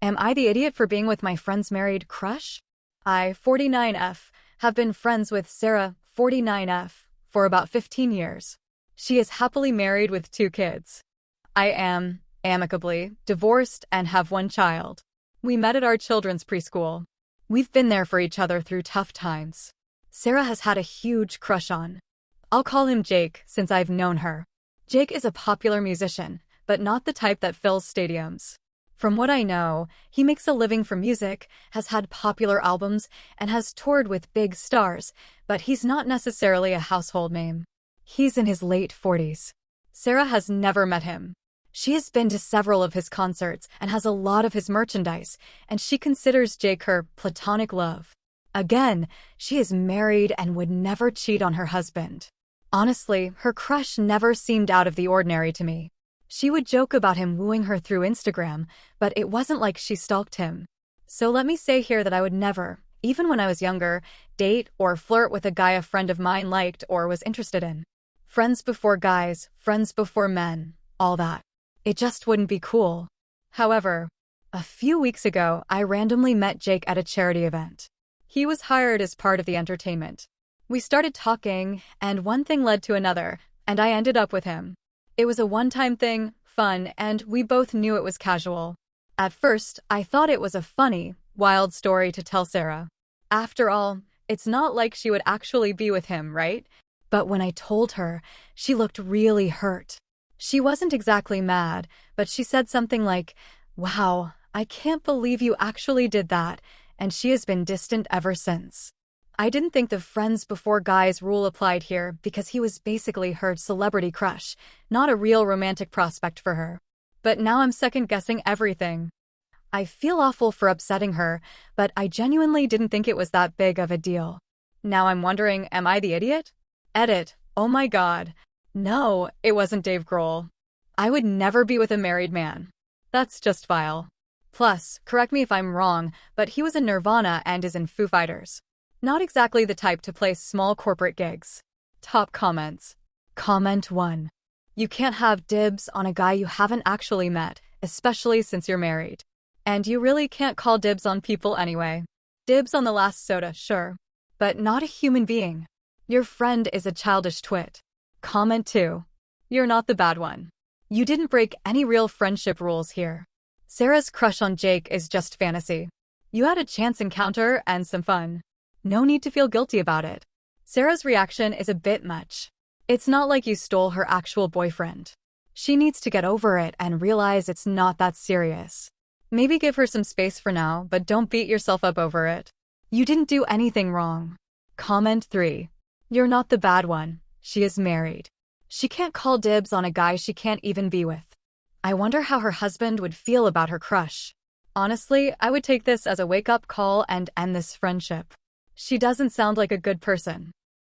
Am I the idiot for being with my friend's married crush? I, 49F, have been friends with Sarah, 49F, for about 15 years. She is happily married with 2 kids. I am, amicably, divorced and have 1 child. We met at our children's preschool. We've been there for each other through tough times. Sarah has had a huge crush on. I'll call him Jake since I've known her. Jake is a popular musician, but not the type that fills stadiums. From what I know, he makes a living from music, has had popular albums, and has toured with big stars, but he's not necessarily a household name. He's in his late 40s. Sarah has never met him. She has been to several of his concerts and has a lot of his merchandise, and she considers Jake her platonic love. Again, she is married and would never cheat on her husband. Honestly, her crush never seemed out of the ordinary to me. She would joke about him wooing her through Instagram, but it wasn't like she stalked him. So let me say here that I would never, even when I was younger, date or flirt with a guy a friend of mine liked or was interested in. Friends before guys, friends before men, all that. It just wouldn't be cool. However, a few weeks ago, I randomly met Jake at a charity event. He was hired as part of the entertainment. We started talking, and one thing led to another, and I ended up with him. It was a one-time thing, fun, and we both knew it was casual. At first, I thought it was a funny, wild story to tell Sarah. After all, it's not like she would actually be with him, right? But when I told her, she looked really hurt. She wasn't exactly mad, but she said something like, "Wow, I can't believe you actually did that," and she has been distant ever since. I didn't think the friends before guys rule applied here because he was basically her celebrity crush, not a real romantic prospect for her. But now I'm second-guessing everything. I feel awful for upsetting her, but I genuinely didn't think it was that big of a deal. Now I'm wondering, am I the idiot? Edit. Oh my god. No, it wasn't Dave Grohl. I would never be with a married man. That's just vile. Plus, correct me if I'm wrong, but he was in Nirvana and is in Foo Fighters. Not exactly the type to play small corporate gigs. Top comments. Comment 1. You can't have dibs on a guy you haven't actually met, especially since you're married. And you really can't call dibs on people anyway. Dibs on the last soda, sure. But not a human being. Your friend is a childish twit. Comment 2. You're not the bad one. You didn't break any real friendship rules here. Sarah's crush on Jake is just fantasy. You had a chance encounter and some fun. No need to feel guilty about it. Sarah's reaction is a bit much. It's not like you stole her actual boyfriend. She needs to get over it and realize it's not that serious. Maybe give her some space for now, but don't beat yourself up over it. You didn't do anything wrong. Comment 3. You're not the bad one. She is married. She can't call dibs on a guy she can't even be with. I wonder how her husband would feel about her crush. Honestly, I would take this as a wake-up call and end this friendship. She doesn't sound like a good person.